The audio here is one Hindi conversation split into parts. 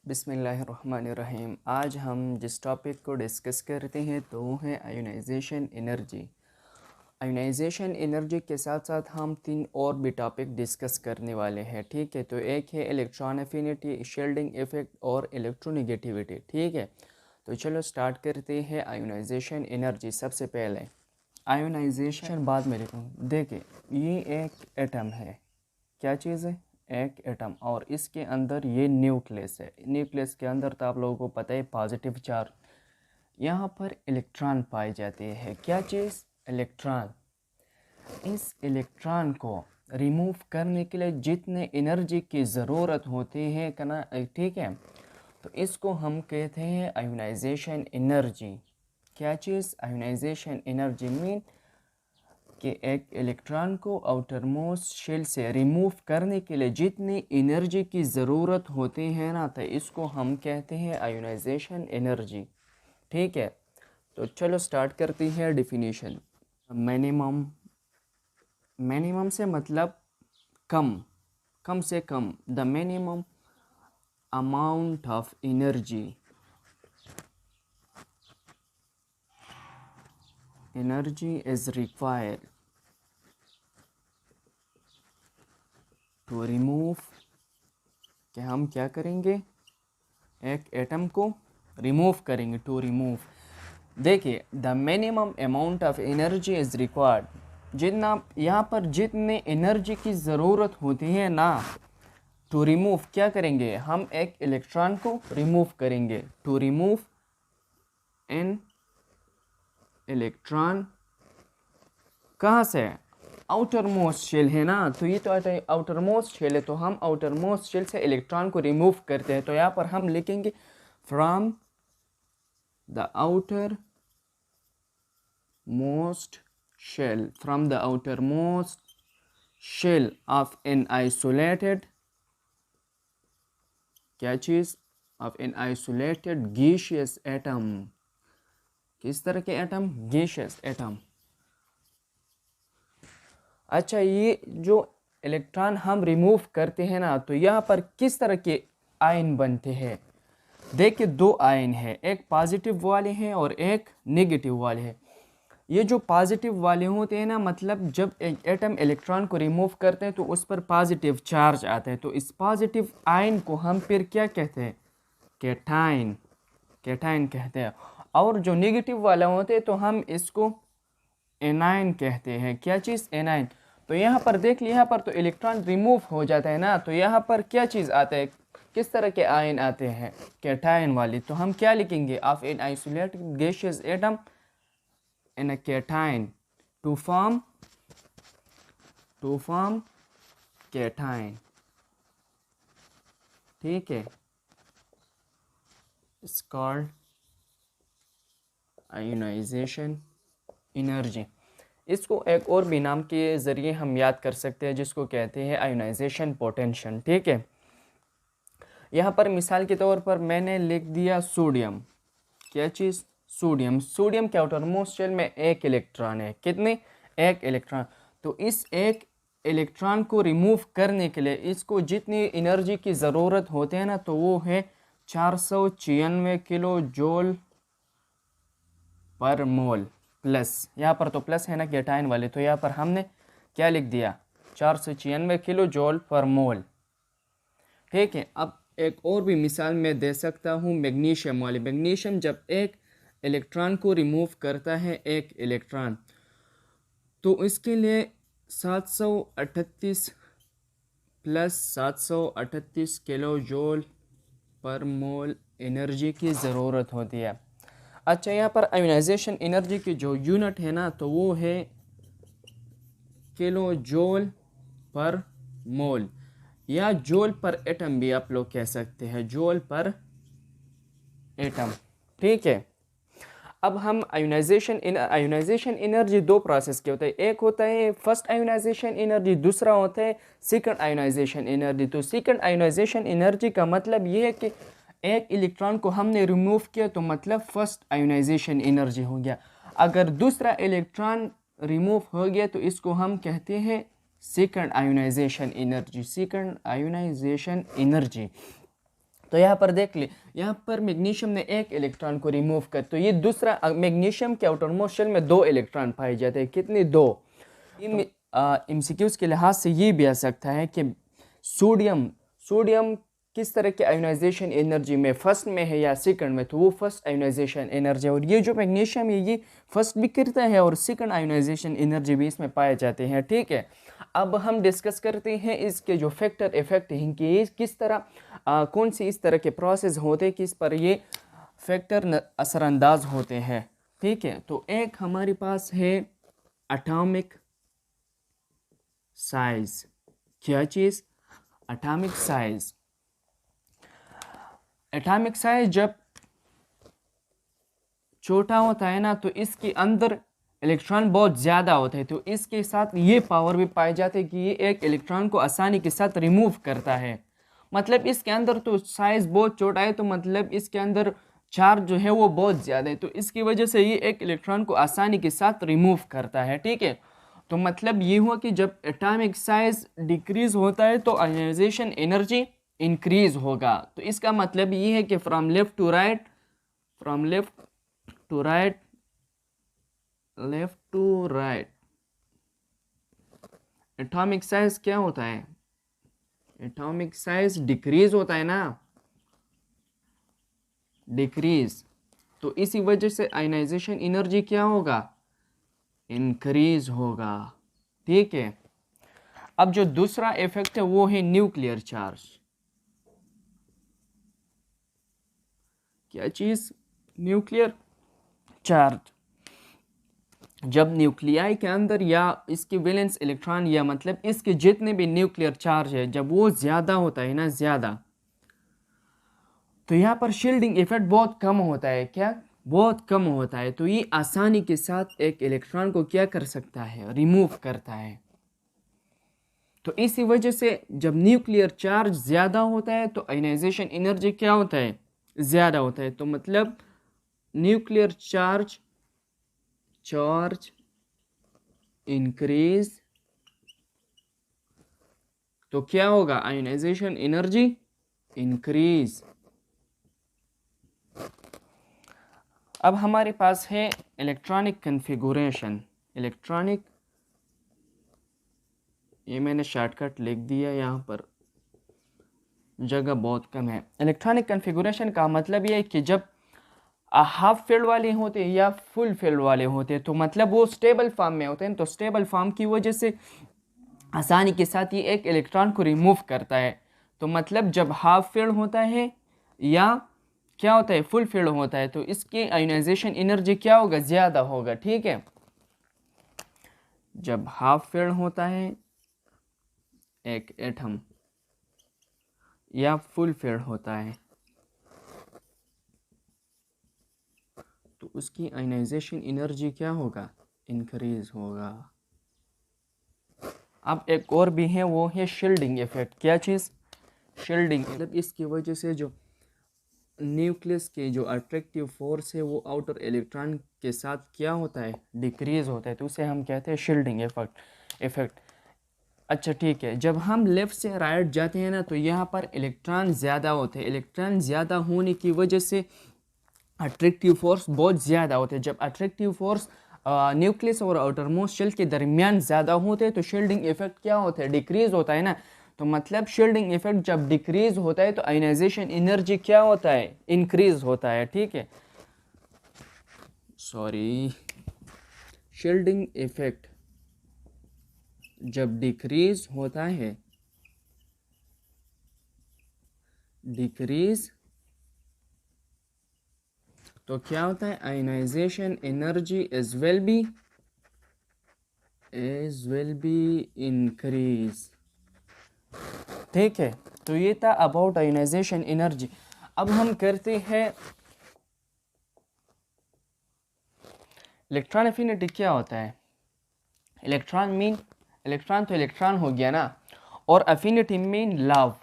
बिस्मिल्लाहिर्रहमानिर्रहीम। आज हम जिस टॉपिक को डिस्कस करते हैं तो वो है आयोनाइजेशन एनर्जी। आयोनाइजेशन एनर्जी के साथ साथ हम 3 और भी टॉपिक डिस्कस करने वाले हैं, ठीक है। तो एक है इलेक्ट्रॉन एफिनिटी, शील्डिंग इफेक्ट और इलेक्ट्रोनेगेटिविटी, ठीक है। तो चलो स्टार्ट करते हैं आयोनाइजेशन एनर्जी। सबसे पहले आयोनाइजेशन बाद में लिखूँ। देखिए ये एक एटम है, क्या चीज़ है, एक एटम, और इसके अंदर ये न्यूक्लियस है। न्यूक्लियस के अंदर तो आप लोगों को पता है पॉजिटिव चार्ज, यहाँ पर इलेक्ट्रॉन पाए जाते हैं। क्या चीज़, इलेक्ट्रॉन। इस इलेक्ट्रॉन को रिमूव करने के लिए जितने एनर्जी की ज़रूरत होती है करना, ठीक है, तो इसको हम कहते हैं आयोनाइजेशन एनर्जी। क्या चीज़, आयोनाइजेशन एनर्जी मीन कि एक इलेक्ट्रॉन को आउटर मोस्ट शेल से रिमूव करने के लिए जितनी एनर्जी की ज़रूरत होती है ना, तो इसको हम कहते हैं आयोनाइजेशन एनर्जी, ठीक है। तो चलो स्टार्ट करती है डिफिनीशन। मिनिमम, मिनिमम से मतलब कम, कम से कम। The minimum amount of energy, energy is required to remove, कि हम क्या करेंगे, एक एटम को रिमूव करेंगे, टू रिमूव। देखिए the minimum amount of energy is required, जितना यहाँ पर जितने एनर्जी की ज़रूरत होती है ना, टू रिमूव, क्या करेंगे हम, एक इलेक्ट्रॉन को रिमूव करेंगे। टू रिमूव एन इलेक्ट्रॉन, कहाँ से, आउटर मोस्ट शेल है ना, तो ये तो आउटर मोस्ट शेल है, तो हम आउटर मोस्ट शेल से इलेक्ट्रॉन को रिमूव करते हैं। तो यहाँ पर हम लिखेंगे from the outer most shell, from the outer most shell of an isolated, क्या चीज, of an isolated gaseous atom. किस तरह के एटम, गैसियस एटम। अच्छा, ये जो इलेक्ट्रॉन हम रिमूव करते हैं ना, तो यहाँ पर किस तरह के आयन बनते हैं। देखिए दो आयन है, एक पॉजिटिव वाले हैं और एक नेगेटिव वाले हैं। ये जो पॉजिटिव वाले होते हैं ना, मतलब जब एक एटम इलेक्ट्रॉन को रिमूव करते हैं तो उस पर पॉजिटिव चार्ज आता है, तो इस पॉजिटिव आयन को हम फिर क्या कहते हैं, कैटायन, कैटायन कहते हैं। और जो नेगेटिव वाला होते हैं तो हम इसको एनायन कहते हैं। क्या चीज़, एनायन। तो यहाँ पर देख लिया, यहाँ पर तो इलेक्ट्रॉन रिमूव हो जाता है ना, तो यहाँ पर क्या चीज़ आता है, किस तरह के आयन आते हैं, कैटायन वाली। तो हम क्या लिखेंगे, of an isolated gaseous atom in a cation to form cation, ठीक है। It's called ionization energy। इसको एक और भी नाम के ज़रिए हम याद कर सकते हैं, जिसको कहते हैं आयोनाइजेशन पोटेंशियल, ठीक है। यहाँ पर मिसाल के तौर पर मैंने लिख दिया सोडियम, क्या चीज़, सोडियम। सोडियम के आउटर मोस्ट शेल में एक इलेक्ट्रॉन है, कितने, एक इलेक्ट्रॉन। तो इस एक इलेक्ट्रॉन को रिमूव करने के लिए इसको जितनी एनर्जी की ज़रूरत होती है ना, तो वो है 496 किलो जूल पर मोल। प्लस यहाँ पर तो प्लस है ना कैटायन वाले, तो यहाँ पर हमने क्या लिख दिया, 496 किलो जूल पर मोल, ठीक है। अब एक और भी मिसाल मैं दे सकता हूँ मैग्नीशियम वाली। मैग्नीशियम जब एक इलेक्ट्रॉन को रिमूव करता है, एक इलेक्ट्रॉन, तो इसके लिए 738 प्लस 738 किलो जूल पर मोल एनर्जी की ज़रूरत होती है। अच्छा, यहाँ पर आयोनाइजेशन एनर्जी की जो यूनिट है ना, तो वो है किलो जूल पर मोल, या जूल पर एटम भी आप लोग कह सकते हैं, जूल पर एटम, ठीक है। अब हम आयोनाइजेशन एनर्जी दो प्रोसेस के होते हैं, एक होता है फर्स्ट आयोनाइजेशन एनर्जी, दूसरा होता है सेकंड आयोनाइजेशन एनर्जी। तो सेकंड आयोनाइजेशन एनर्जी का मतलब ये है कि एक इलेक्ट्रॉन को हमने रिमूव किया, तो मतलब फर्स्ट आयोनाइजेशन एनर्जी हो गया। अगर दूसरा इलेक्ट्रॉन रिमूव हो गया तो इसको हम कहते हैं second ionisation energy, second ionisation energy. तो यहाँ पर देख ले, यहाँ पर मैग्नीशियम ने एक इलेक्ट्रॉन को रिमूव कर, तो ये दूसरा मैग्नीशियम के आउटरमोस्ट शेल में 2 इलेक्ट्रॉन पाए जाते हैं। कितने? 2। एमसीक्यूज के लिहाज से ये भी आ सकता है कि सोडियम सोडियम किस तरह के आयोनाइजेशन एनर्जी में, फर्स्ट में है या सेकंड में, तो वो फर्स्ट आयोनाइजेशन एनर्जी है। और ये जो मैग्नीशियम है ये फर्स्ट भी करता है और सेकंड आयोनाइजेशन एनर्जी भी इसमें पाए जाते हैं। ठीक है, अब हम डिस्कस करते हैं इसके जो फैक्टर इफेक्ट हैं कि ये किस तरह कौन सी इस तरह के प्रोसेस होते हैं किस पर ये फैक्टर असरअंदाज होते हैं। ठीक है, तो एक हमारे पास है एटॉमिक साइज। क्या चीज़? Atomic size. एटॉमिक साइज जब छोटा होता है ना तो इसके अंदर इलेक्ट्रॉन बहुत ज़्यादा होते हैं, तो इसके साथ ये पावर भी पाई जाती है कि ये एक इलेक्ट्रॉन को आसानी के साथ रिमूव करता है। मतलब इसके अंदर तो साइज बहुत छोटा है, तो मतलब इसके अंदर चार्ज जो है वो बहुत ज़्यादा है, तो इसकी वजह से ये एक इलेक्ट्रॉन को आसानी के साथ रिमूव करता है। ठीक है, तो मतलब ये हुआ कि जब एटॉमिक साइज डिक्रीज होता है तो आयोनाइजेशन एनर्जी इंक्रीज होगा। तो इसका मतलब ये है कि from left to right, from left to right atomic size क्या होता है? एटॉमिक साइज डिक्रीज होता है ना, डिक्रीज। तो इसी वजह से आयोनाइजेशन एनर्जी क्या होगा? इंक्रीज होगा। ठीक है, अब जो दूसरा इफेक्ट है वो है न्यूक्लियर चार्ज। क्या चीज? Nuclear charge. जब न्यूक्लियाई के अंदर या इसके वैलेंस इलेक्ट्रॉन या मतलब इसके जितने भी न्यूक्लियर चार्ज है जब वो ज़्यादा होता है ना, ज़्यादा, तो यहाँ पर शील्डिंग इफेक्ट बहुत कम होता है। क्या? बहुत कम होता है। तो ये आसानी के साथ एक इलेक्ट्रॉन को क्या कर सकता है? रिमूव करता है। तो इसी वजह से जब न्यूक्लियर चार्ज ज़्यादा होता है तो आयोनाइजेशन एनर्जी क्या होता है? ज़्यादा होता है। तो मतलब न्यूक्लियर चार्ज इंक्रीज, तो क्या होगा? Ionization energy increase. अब हमारे पास है इलेक्ट्रॉनिक कन्फिगुरेशन। इलेक्ट्रॉनिक, ये मैंने शॉर्टकट लिख दिया, यहाँ पर जगह बहुत कम है। इलेक्ट्रॉनिक कन्फिगुरेशन का मतलब ये है कि जब हाफ फील्ड वाले होते हैं या फुल फील्ड वाले होते हैं तो मतलब वो स्टेबल फॉर्म में होते हैं, तो स्टेबल फॉर्म की वजह से आसानी के साथ ये एक इलेक्ट्रॉन को रिमूव करता है। तो मतलब जब हाफ फील्ड होता है या क्या होता है? फुल फील्ड होता है, तो इसकी आयोनाइजेशन एनर्जी क्या होगा? ज़्यादा होगा। ठीक है, जब हाफ फील्ड होता है एक एटम या फुल फील्ड होता है तो उसकी आयोनाइजेशन एनर्जी क्या होगा? इंक्रीज होगा। अब एक और भी है, वो है शील्डिंग इफेक्ट। क्या चीज़? शील्डिंग। मतलब इसकी वजह से जो न्यूक्लियस के जो अट्रैक्टिव फोर्स है वो आउटर इलेक्ट्रॉन के साथ क्या होता है? डिक्रीज होता है, तो उसे हम कहते हैं शील्डिंग इफेक्ट। अच्छा ठीक है, जब हम लेफ़्ट से राइट जाते हैं ना तो यहाँ पर इलेक्ट्रॉन ज़्यादा होते हैं। इलेक्ट्रॉन ज़्यादा होने की वजह से अट्रैक्टिव फोर्स बहुत ज़्यादा होते हैं। जब अट्रैक्टिव फोर्स न्यूक्लियस और आउटरमोस्ट शेल के दरमियान ज़्यादा होते हैं तो शील्डिंग इफेक्ट क्या होता है? डिक्रीज होता है ना। तो मतलब शील्डिंग इफेक्ट जब डिक्रीज होता है तो आयोनाइजेशन एनर्जी क्या होता है? इंक्रीज होता है। ठीक है, सॉरी, शील्डिंग इफेक्ट जब डिक्रीज होता है, डिक्रीज, तो क्या होता है? Ionization energy as will be increase. ठीक है, तो ये था अबाउट आयोनाइजेशन एनर्जी। अब हम करते हैं इलेक्ट्रॉन एफिनिटी। क्या होता है? इलेक्ट्रॉन तो इलेक्ट्रॉन हो गया ना, और एफिनिटी मीन लव।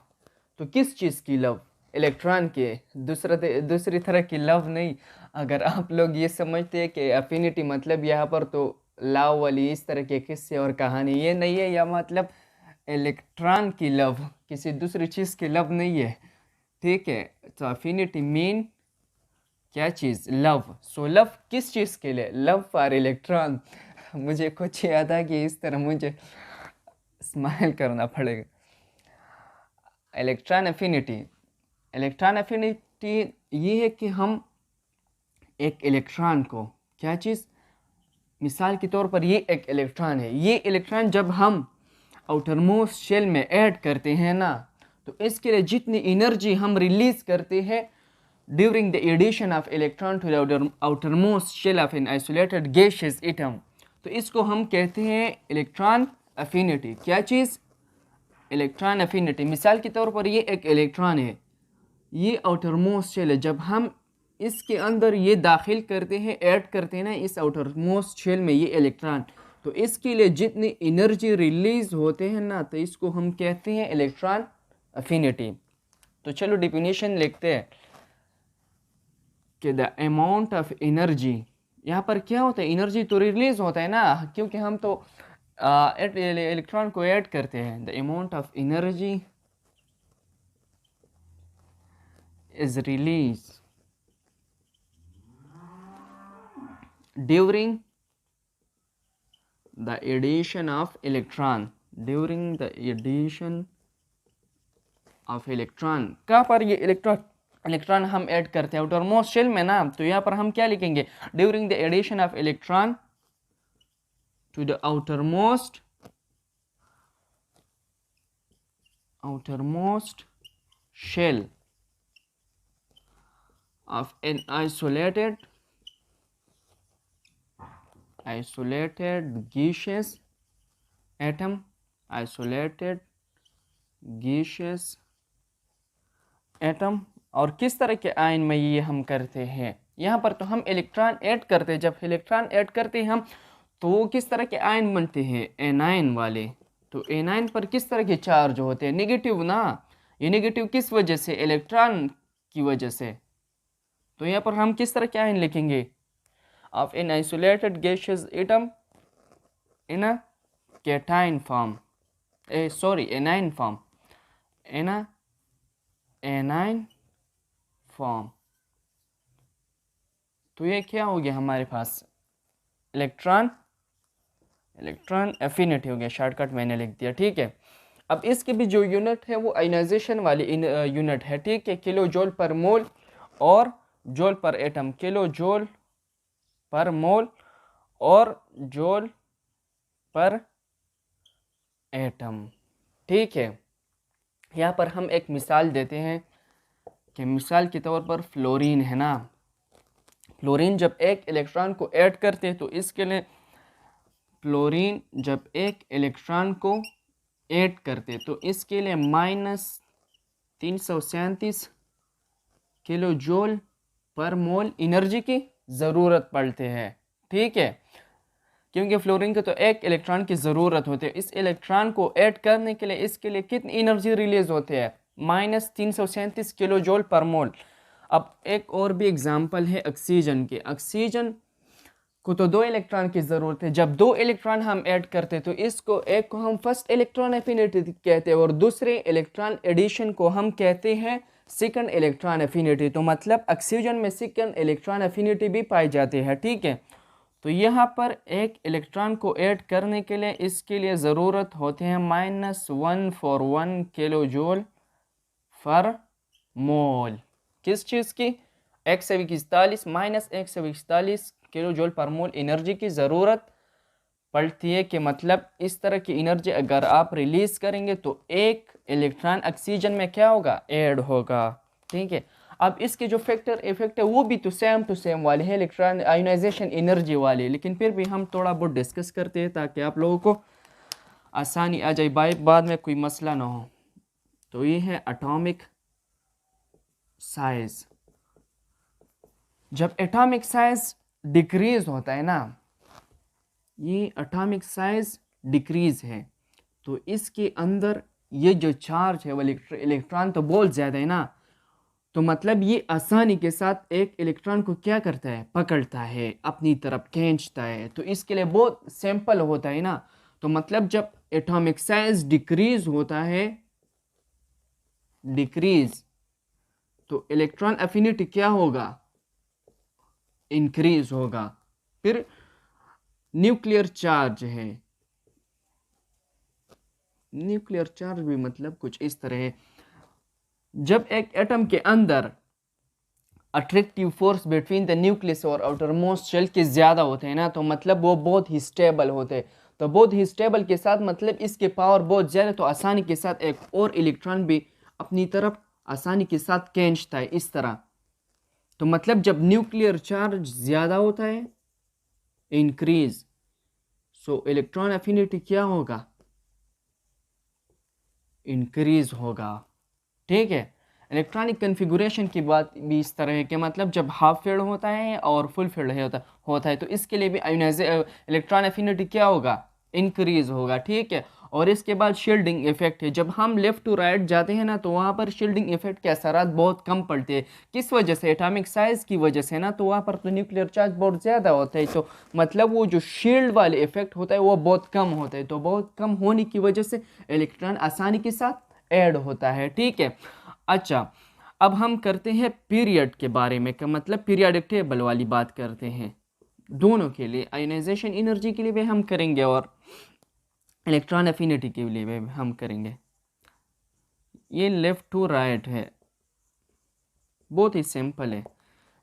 तो किस चीज़ की लव? इलेक्ट्रॉन के, दूसरी तरह की लव नहीं। अगर आप लोग ये समझते हैं कि एफिनिटी मतलब यहाँ पर तो लव वाली इस तरह के किस्से और कहानी, ये नहीं है। या मतलब इलेक्ट्रॉन की लव किसी दूसरी चीज़ की लव नहीं है। ठीक है। तो अफिनिटी मीन क्या चीज़? लव। सो लव किस चीज़ के लिए? Love for electron. मुझे कुछ याद आ कि इस तरह मुझे स्माइल करना पड़ेगा। इलेक्ट्रॉन एफिनिटी, इलेक्ट्रॉन एफिनिटी ये है कि हम एक इलेक्ट्रॉन को, क्या चीज़, मिसाल के तौर पर ये एक इलेक्ट्रॉन है, ये इलेक्ट्रॉन जब हम आउटर मोस्ट शेल में ऐड करते हैं ना, तो इसके लिए जितनी एनर्जी हम रिलीज करते हैं during the addition of electron to the outer most shell of an isolated gaseous atom, तो इसको हम कहते हैं इलेक्ट्रॉन एफिनिटी। क्या चीज़? Electron affinity. मिसाल के तौर पर ये एक इलेक्ट्रॉन है, ये आउटर मोस्ट शेल है, जब हम इसके अंदर ये दाखिल करते हैं, ऐड करते हैं ना इस आउटर मोस्ट शेल में ये इलेक्ट्रॉन, तो इसके लिए जितनी एनर्जी रिलीज होते हैं ना, तो इसको हम कहते हैं इलेक्ट्रॉन एफिनिटी। तो चलो डिफिनीशन लिखते हैं कि द अमाउंट ऑफ एनर्जी, यहाँ पर क्या होता है, एनर्जी तो रिलीज होता है ना, क्योंकि हम तो इलेक्ट्रॉन को ऐड करते हैं। The amount of energy is release during the addition of electron, during the addition of electron। कहाँ पर ये इलेक्ट्रॉन हम ऐड करते हैं? आउटर मोस्ट शेल में ना, तो यहाँ पर हम क्या लिखेंगे? During the addition of electron to the outer most shell of an isolated gaseous atom, isolated gaseous atom। और किस तरह के आयन में ये हम करते हैं? यहाँ पर तो हम इलेक्ट्रॉन ऐड करते हैं, जब इलेक्ट्रॉन ऐड करते हैं हम, तो किस तरह के आयन बनते हैं? एनायन वाले। तो एनायन पर किस तरह के चार्ज होते हैं? नेगेटिव ना। ये नेगेटिव किस वजह से? इलेक्ट्रॉन की वजह से। तो यहाँ पर हम किस तरह के आयन लिखेंगे? of an isolated gaseous atom in a cation form, anion form, in a anion form। तो ये क्या हो गया हमारे पास? इलेक्ट्रॉन एफिनिटी हो गया, शॉर्टकट मैंने लिख दिया, ठीक है। अब इसकी भी जो यूनिट है वो आयनाइजेशन वाली यूनिट है, ठीक है। किलो जूल पर मोल और जूल पर एटम, किलो जूल पर मोल और जूल पर एटम, ठीक है। यहाँ पर हम एक मिसाल देते हैं कि मिसाल के तौर पर फ्लोरीन है ना, फ्लोरीन जब एक इलेक्ट्रॉन को ऐड करते हैं तो इसके लिए, फ्लोरीन जब एक इलेक्ट्रॉन को ऐड करते तो इसके लिए -337 किलो जूल पर मोल एनर्जी की ज़रूरत पड़ती है, ठीक है। क्योंकि फ्लोरीन को तो एक इलेक्ट्रॉन की ज़रूरत होती है, इस इलेक्ट्रॉन को ऐड करने के लिए इसके लिए कितनी एनर्जी रिलीज होती है? -337 किलो जूल पर मोल। अब एक और भी एग्जांपल है ऑक्सीजन की। ऑक्सीजन को तो 2 इलेक्ट्रॉन की ज़रूरत है, जब 2 इलेक्ट्रॉन हम ऐड करते हैं तो इसको, एक को हम फर्स्ट इलेक्ट्रॉन एफिनिटी कहते हैं और दूसरे इलेक्ट्रॉन एडिशन को हम कहते हैं सेकंड इलेक्ट्रॉन एफिनिटी। तो मतलब ऑक्सीजन में सेकंड इलेक्ट्रॉन एफिनिटी भी पाई जाती है, ठीक है। तो यहाँ पर एक इलेक्ट्रॉन को ऐड करने के लिए इसके लिए ज़रूरत होते हैं -141 किलो जूल पर मोल। किस चीज़ की? 141 किलो जूल पर मोल एनर्जी की ज़रूरत पड़ती है। कि मतलब इस तरह की एनर्जी अगर आप रिलीज़ करेंगे तो एक इलेक्ट्रॉन ऑक्सीजन में क्या होगा? ऐड होगा, ठीक है। अब इसके जो फैक्टर इफेक्ट है वो भी तो सेम टू सेम वाले हैं, इलेक्ट्रॉन आयोनाइजेशन एनर्जी वाले, लेकिन फिर भी हम थोड़ा बहुत डिस्कस करते हैं ताकि आप लोगों को आसानी आ जाए, बाद में कोई मसला ना हो। तो ये है एटॉमिक साइज। जब एटॉमिक साइज डिक्रीज होता है ना, ये एटॉमिक साइज डिक्रीज है, तो इसके अंदर ये जो चार्ज है वो इलेक्ट्रॉन तो बहुत ज़्यादा है ना, तो मतलब ये आसानी के साथ एक इलेक्ट्रॉन को क्या करता है? पकड़ता है, अपनी तरफ खींचता है। तो इसके लिए बहुत सिंपल होता है ना। तो मतलब जब एटॉमिक साइज डिक्रीज होता है, डिक्रीज तो इलेक्ट्रॉन एफिनिटी क्या होगा, इंक्रीज होगा। फिर न्यूक्लियर चार्ज है, न्यूक्लियर चार्ज भी मतलब कुछ इस तरह है, जब एक एटम के अंदर attractive force between the nucleus और आउटर मोस्ट शेल के ज़्यादा होते हैं ना, तो मतलब वो बहुत ही स्टेबल होते हैं। तो बहुत ही स्टेबल के साथ मतलब इसके पावर बहुत ज़्यादा, तो आसानी के साथ एक और इलेक्ट्रॉन भी अपनी तरफ आसानी के साथ खींचता है इस तरह। तो मतलब जब न्यूक्लियर चार्ज ज़्यादा होता है, इंक्रीज, सो इलेक्ट्रॉन एफिनिटी क्या होगा, इंक्रीज होगा। ठीक है। इलेक्ट्रॉनिक कन्फिगुरेशन की बात भी इस तरह है कि मतलब जब हाफ फील्ड होता है और फुल फील्ड होता है तो इसके लिए भी इलेक्ट्रॉन एफिनिटी क्या होगा, इंक्रीज होगा। ठीक है। और इसके बाद शील्डिंग इफेक्ट है, जब हम लेफ्ट टू राइट जाते हैं ना तो वहाँ पर शील्डिंग इफेक्ट के असरात बहुत कम पड़ते हैं। किस वजह से, एटॉमिक साइज की वजह से ना, तो वहाँ पर तो न्यूक्लियर चार्ज बहुत ज़्यादा होता है, तो मतलब वो जो शील्ड वाले इफेक्ट होता है वो बहुत कम होता है। तो बहुत कम होने की वजह से इलेक्ट्रॉन आसानी के साथ ऐड होता है। ठीक है। अच्छा, अब हम करते हैं पीरियड के बारे में, का मतलब पीरियोडिक टेबल वाली बात करते हैं। दोनों के लिए, आयोनाइजेशन एनर्जी के लिए भी हम करेंगे और इलेक्ट्रॉन एफिनिटी के लिए भी हम करेंगे। ये लेफ्ट टू राइट है, बहुत ही सिंपल है।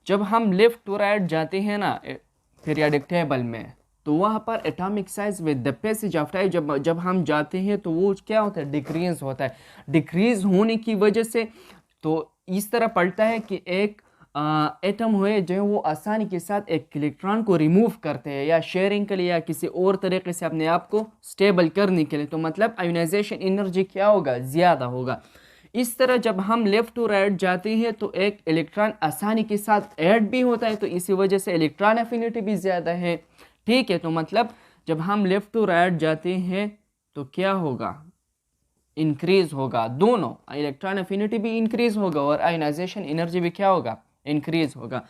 जब हम लेफ्ट टू राइट जाते हैं ना पीरियोडिक टेबल में, तो वहाँ पर atomic size with the passage of time जब हम जाते हैं तो वो क्या होता है, डिक्रीज होता है। डिक्रीज होने की वजह से तो इस तरह पड़ता है कि एक एटम हुए जो वो आसानी के साथ एक इलेक्ट्रॉन को रिमूव करते हैं, या शेयरिंग के लिए या किसी और तरीके से अपने आप को स्टेबल करने के लिए, तो मतलब आयोनाइजेशन एनर्जी क्या होगा, ज़्यादा होगा। इस तरह जब हम लेफ्ट टू राइट जाते हैं तो एक इलेक्ट्रॉन आसानी के साथ ऐड भी होता है, तो इसी वजह से इलेक्ट्रॉन एफिनिटी भी ज़्यादा है। ठीक है। तो मतलब जब हम लेफ्ट टू राइट जाते हैं तो क्या होगा, इंक्रीज होगा। दोनों इलेक्ट्रॉन एफिनिटी भी इंक्रीज होगा और आयोनाइजेशन एनर्जी भी क्या होगा, इंक्रीज होगा।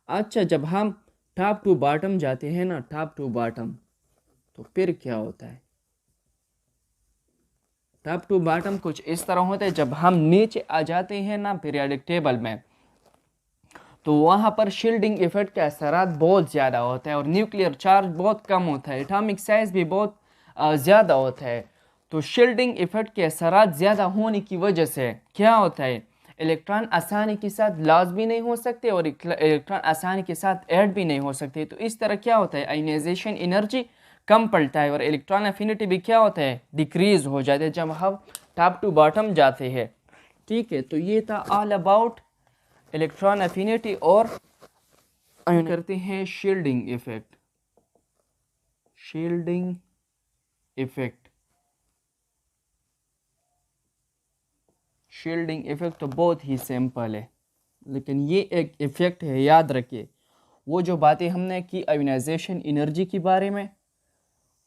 अच्छा, जब हम टॉप टू बॉटम जाते हैं ना, टॉप टू बॉटम, तो फिर क्या होता है, टॉप टू बॉटम कुछ इस तरह होता है। जब हम नीचे आ जाते हैं ना पीरियोडिक टेबल में, तो वहाँ पर शील्डिंग इफेक्ट के असरात बहुत ज़्यादा होता है और न्यूक्लियर चार्ज बहुत कम होता है, एटॉमिक साइज भी बहुत ज़्यादा होता है। तो शील्डिंग इफेक्ट के असरात ज़्यादा होने की वजह से क्या होता है, इलेक्ट्रॉन आसानी के साथ लॉस भी नहीं हो सकते और इलेक्ट्रॉन आसानी के साथ ऐड भी नहीं हो सकते। तो इस तरह क्या होता है, आयोनाइजेशन एनर्जी कम पड़ता है और इलेक्ट्रॉन एफिनिटी भी क्या होता है, डिक्रीज हो जाते हैं जब हम टॉप टू बॉटम जाते हैं। ठीक है। तो ये था ऑल अबाउट इलेक्ट्रॉन एफिनिटी और करते हैं shielding effect. Shielding effect, shielding effect तो बहुत ही सिंपल है, लेकिन ये एक इफेक्ट है, याद रखिए। वो जो बातें हमने की आयोनाइजेशन एनर्जी के बारे में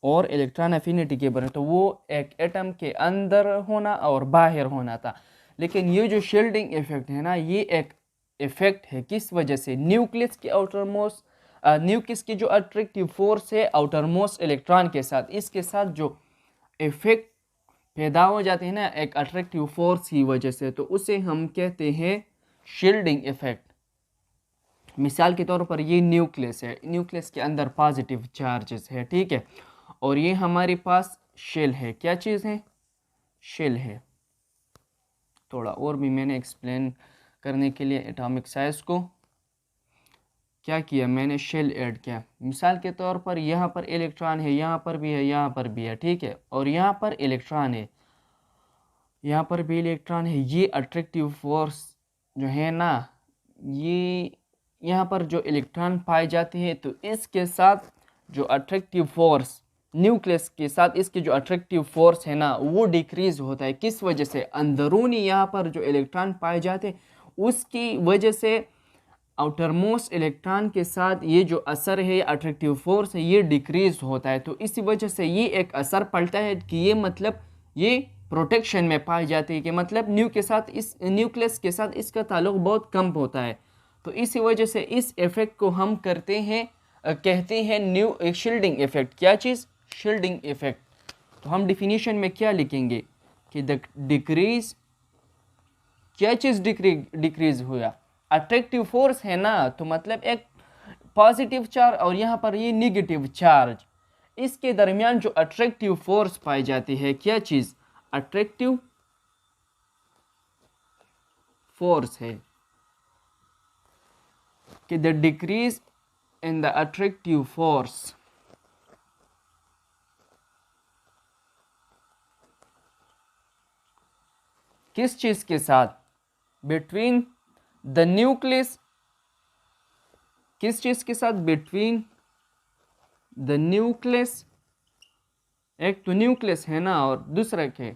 और इलेक्ट्रॉन एफिनिटी के बारे में, तो वो एक एटम के अंदर होना और बाहर होना था। लेकिन ये जो शील्डिंग इफेक्ट है ना, ये एक इफेक्ट है किस वजह से, न्यूक्लियस के आउटर मोस्ट न्यूक्लियस की जो अट्रैक्टिव फोर्स है आउटर मोस्ट इलेक्ट्रॉन के साथ, इसके साथ जो इफेक्ट पैदा हो जाते हैं ना एक अट्रैक्टिव फोर्स की वजह से, तो उसे हम कहते हैं शील्डिंग इफेक्ट। मिसाल के तौर पर ये न्यूक्लियस है, न्यूक्लियस के अंदर पॉजिटिव चार्जेस है। ठीक है। और ये हमारे पास शेल है, क्या चीज़ है, शेल है। थोड़ा और भी मैंने एक्सप्लेन करने के लिए एटॉमिक साइज को क्या किया, मैंने शेल ऐड किया। मिसाल के तौर पर यहाँ पर इलेक्ट्रॉन है, यहाँ पर भी है, यहाँ पर भी है। ठीक है। और यहाँ पर इलेक्ट्रॉन है, यहाँ पर भी इलेक्ट्रॉन है। ये अट्रैक्टिव फोर्स जो है ना, ये यहाँ पर जो इलेक्ट्रॉन पाए जाते हैं, तो इसके साथ जो अट्रैक्टिव फोर्स न्यूक्लियस के साथ इसके जो अट्रैक्टिव फोर्स है ना, वो डिक्रीज होता है। किस वजह से, अंदरूनी यहाँ पर जो इलेक्ट्रॉन पाए जाते हैं उसकी वजह से आउटर मोस्ट इलेक्ट्रॉन के साथ ये जो असर है, अट्रैक्टिव फोर्स है, ये डिक्रीज होता है। तो इसी वजह से ये एक असर पड़ता है कि ये मतलब ये प्रोटेक्शन में पाई जाती है, कि मतलब न्यूक्लियस के साथ इसका ताल्लुक बहुत कम होता है। तो इसी वजह से इस इफेक्ट को हम कहते हैं शील्डिंग इफेक्ट। क्या चीज़, शील्डिंग इफेक्ट। तो हम डिफिनीशन में क्या लिखेंगे कि द डिक्रीज क्या चीज़ डिक्रीज हुआ? अट्रैक्टिव फोर्स है ना, तो मतलब एक पॉजिटिव चार्ज और यहाँ पर ये निगेटिव चार्ज, इसके दरमियान जो अट्रैक्टिव फोर्स पाई जाती है, क्या चीज़? अट्रैक्टिव फोर्स है कि the decrease in the attractive force किस चीज के साथ? बिटवीन द न्यूक्लियस, किस चीज के साथ? बिटवीन द न्यूक्लियस, एक तो न्यूक्लियस है ना और दूसरा क्या?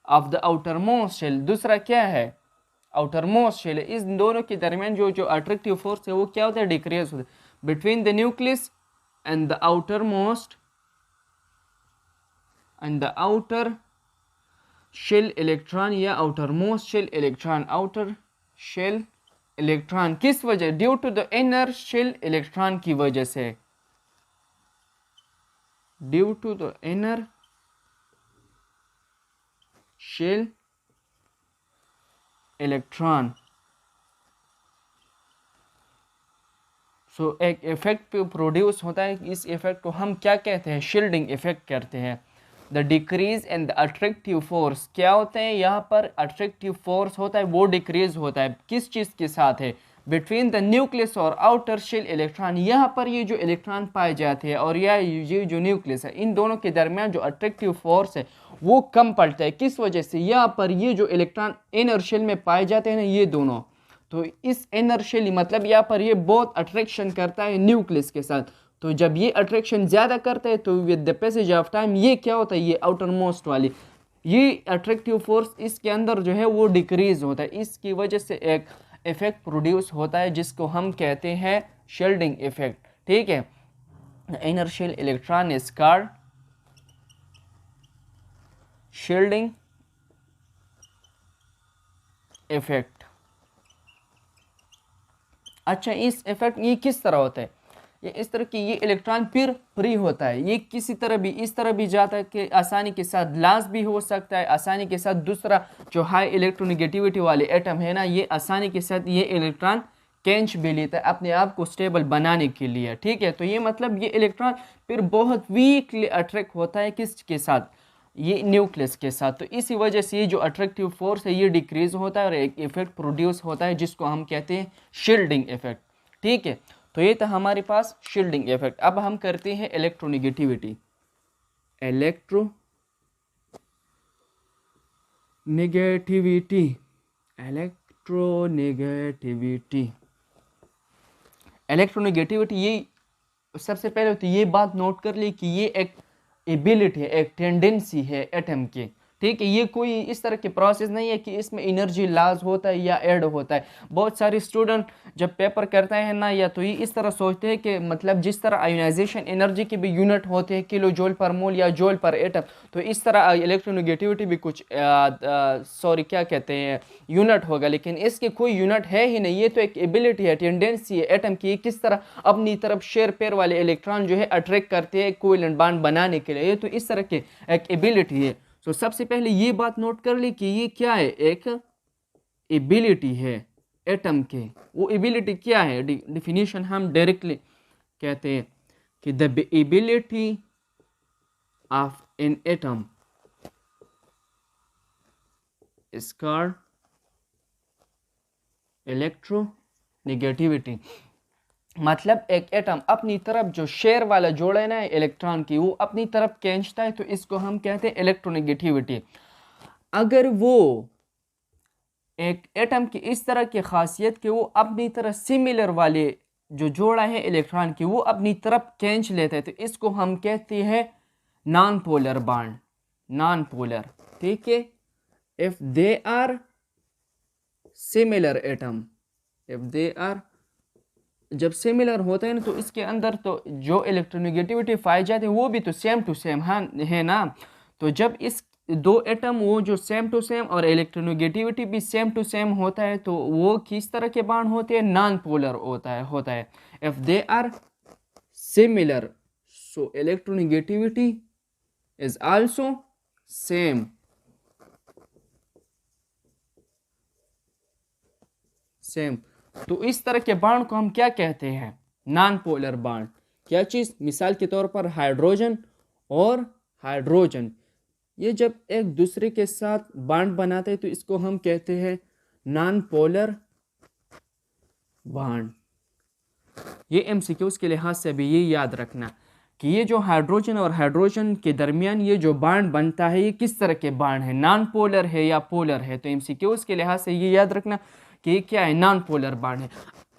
Of the outer most shell, दूसरा क्या है? Outer most shell. इस दोनों के दरमियान जो जो अट्रैक्टिव फोर्स है वो क्या होता है? डिक्रीज होता है। Between the nucleus and the outer most and the outer shell electron या outer most shell electron, outer shell electron किस वजह? Due to the inner shell electron की वजह से, due to the inner shell electron. So एक इफेक्ट प्रोड्यूस होता है, इस इफेक्ट को हम क्या कहते हैं? शील्डिंग इफेक्ट करते हैं। The decrease in the attractive force क्या होता है? यहाँ पर अट्रैक्टिव फोर्स होता है वो डिक्रीज होता है किस चीज़ के साथ है? बिटवीन द न्यूक्लियस और आउटर शेल इलेक्ट्रॉन। यहाँ पर ये जो इलेक्ट्रॉन पाए जाते हैं और ये जो न्यूक्लियस है, इन दोनों के दरमियान जो अट्रैक्टिव फोर्स है वो कम पड़ता है। किस वजह से? यहाँ पर ये जो इलेक्ट्रॉन इनर शेल में पाए जाते हैं ना, ये दोनों, तो इस इनर शेल मतलब यहाँ पर ये बहुत अट्रैक्शन करता है न्यूक्लियस के साथ। तो जब ये अट्रैक्शन ज़्यादा करता है तो with the passage of time ये क्या होता है? ये आउटर मोस्ट वाली ये अट्रैक्टिव फोर्स इसके अंदर जो है वो डिक्रीज होता है। इसकी वजह से एक इफेक्ट प्रोड्यूस होता है जिसको हम कहते हैं शील्डिंग इफेक्ट। ठीक है, inner shell electron is called shielding effect. अच्छा, इस इफेक्ट ये किस तरह होता है? ये इस तरह कि ये इलेक्ट्रॉन फिर फ्री होता है, ये किसी तरह भी इस तरह भी जाता है कि आसानी के साथ लॉस भी हो सकता है, आसानी के साथ दूसरा जो हाई इलेक्ट्रोनेगेटिविटी वाले एटम है ना, ये आसानी के साथ ये इलेक्ट्रॉन कैच भी लेता है अपने आप को स्टेबल बनाने के लिए। ठीक है, तो ये मतलब ये इलेक्ट्रॉन फिर बहुत वीकली अट्रैक्ट होता है किसके साथ? ये न्यूक्लियस के साथ। तो इसी वजह से ये जो अट्रैक्टिव फोर्स है ये डिक्रीज होता है और एक इफेक्ट प्रोड्यूस होता है जिसको हम कहते हैं शील्डिंग इफेक्ट। ठीक है, तो ये था हमारे पास शील्डिंग इफेक्ट। अब हम करते हैं इलेक्ट्रोनेगेटिविटी। इलेक्ट्रोनेगेटिविटी, इलेक्ट्रोनेगेटिविटी, इलेक्ट्रोनेगेटिविटी ये सबसे पहले तो ये बात नोट कर ली कि ये एक एबिलिटी है, एक टेंडेंसी है एटम की। ठीक है, ये कोई इस तरह के प्रोसेस नहीं है कि इसमें एनर्जी लॉस होता है या ऐड होता है। बहुत सारे स्टूडेंट जब पेपर करते हैं ना, या तो ये इस तरह सोचते हैं कि मतलब जिस तरह आयोनाइजेशन एनर्जी के भी यूनिट होते हैं किलो जूल पर मोल या जूल पर एटम, तो इस तरह इलेक्ट्रोनेगेटिविटी भी कुछ सॉरी क्या कहते हैं यूनिट होगा, लेकिन इसके कोई यूनिट है ही नहीं। ये तो एक एबिलिटी है, टेंडेंसी है एटम की, किस तरह अपनी तरफ शेयर पेयर वाले इलेक्ट्रॉन जो है अट्रैक्ट करते हैं कोवेलेंट बॉन्ड बनाने के लिए। ये तो इस तरह की एक एबिलिटी है। तो सबसे पहले ये बात नोट कर ली कि ये क्या है? एक एबिलिटी है एटम के। वो एबिलिटी क्या है? डिफिनीशन हम डायरेक्टली कहते हैं कि the ability of an atom is called electronegativity. मतलब एक एटम अपनी तरफ जो शेयर वाला जोड़ है ना इलेक्ट्रॉन की, वो अपनी तरफ खींचता है, तो इसको हम कहते हैं इलेक्ट्रोनेगेटिविटी। अगर वो एक एटम की इस तरह की खासियत कि वो अपनी तरह सिमिलर वाले जो जोड़ा है इलेक्ट्रॉन की वो अपनी तरफ खींच लेते हैं, तो इसको हम कहते हैं non polar bond, non polar. ठीक है, if they are similar atom, if they are, जब सिमिलर होता है ना तो इसके अंदर तो जो इलेक्ट्रोनेगेटिविटी पाई जाती है वो भी तो सेम टू सेम है ना। तो जब इस दो एटम वो जो सेम टू सेम और इलेक्ट्रोनेगेटिविटी भी सेम टू सेम होता है, तो वो किस तरह के बॉन्ड होते हैं? नॉन पोलर होता है। If they are similar, so electronegativity is also same. Same. तो इस तरह के बॉन्ड को हम क्या कहते हैं? Non polar bond. क्या चीज़? मिसाल के तौर पर हाइड्रोजन और हाइड्रोजन, ये जब एक दूसरे के साथ बॉन्ड बनाते हैं तो इसको हम कहते हैं नॉन पोलर बॉन्ड। ये एमसीक्यूज के लिहाज से भी ये याद रखना कि ये जो हाइड्रोजन और हाइड्रोजन के दरमियान ये जो बॉन्ड बनता है, ये किस तरह के बॉन्ड है, नॉन पोलर है या पोलर है। तो एमसीक्यूज के लिहाज से ये याद रखना कि ये क्या है, नॉन पोलर बॉन्ड है।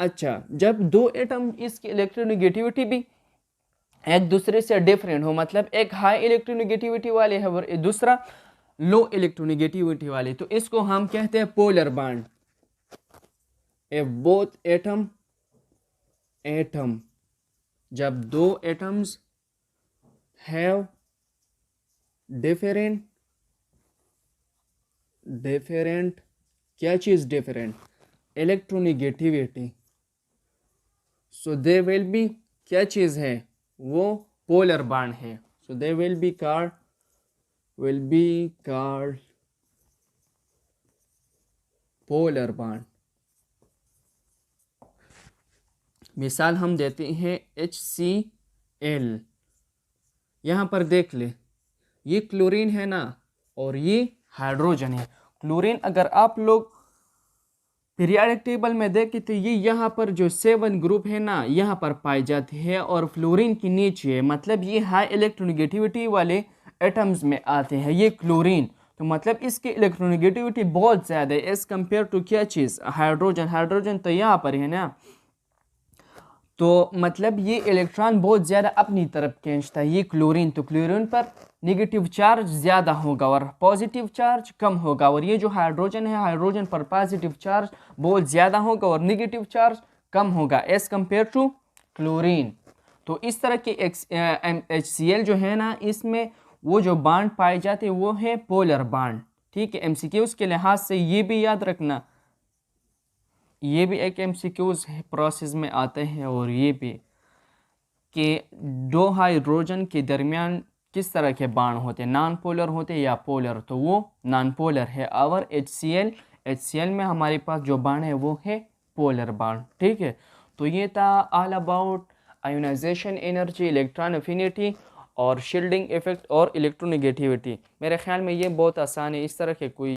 अच्छा, जब दो एटम इसकी इलेक्ट्रोनेगेटिविटी भी एक दूसरे से डिफरेंट हो, मतलब एक हाई इलेक्ट्रोनेगेटिविटी वाले है और दूसरा लो इलेक्ट्रोनेगेटिविटी वाले, तो इसको हम कहते हैं polar bond. If both atom जब दो एटम्स हैव डिफरेंट क्या चीज different? Electronegativity, so they will be क्या चीज है, वो पोलर बॉन्ड है। So they will be called polar bond. मिसाल हम देते हैं HCl। यहाँ पर देख ले, ये क्लोरीन है ना और ये हाइड्रोजन है। क्लोरीन अगर आप लोग पीरियाडिक टेबल में देखें तो ये यहाँ पर जो 7 ग्रुप है ना, यहाँ पर पाई जाती है और फ्लोरीन के नीचे है, मतलब ये हाई इलेक्ट्रोनेगेटिविटी वाले एटम्स में आते हैं ये क्लोरीन। तो मतलब इसकी इलेक्ट्रोनेगेटिविटी बहुत ज़्यादा है एज कम्पेयर टू क्या चीज़, हाइड्रोजन तो यहाँ पर है ना। तो मतलब ये इलेक्ट्रॉन बहुत ज़्यादा अपनी तरफ खींचता है ये क्लोरीन। तो क्लोरीन पर नेगेटिव चार्ज ज़्यादा होगा और पॉजिटिव चार्ज कम होगा, और ये जो हाइड्रोजन है, हाइड्रोजन पर पॉजिटिव चार्ज बहुत ज़्यादा होगा और नेगेटिव चार्ज कम होगा एज कम्पेयर टू क्लोरीन। तो इस तरह के HCl जो है ना, इसमें वो जो बॉन्ड पाए जाते हैं वो है पोलर बॉन्ड। ठीक है, MCQs के लिहाज से ये भी याद रखना, ये भी एक MCQs प्रोसेस में आते हैं, और ये भी कि दो हाइड्रोजन के दरमियान किस तरह के बॉन्ड होते हैं, नॉन पोलर होते हैं या पोलर, तो वो नॉन पोलर है। और HCl में हमारे पास जो बॉन्ड है वो है पोलर बॉन्ड। ठीक है, तो ये था all about ionization energy, electron affinity और शील्डिंग इफेक्ट और इलेक्ट्रोनेगेटिविटी। मेरे ख्याल में ये बहुत आसान है, इस तरह के कोई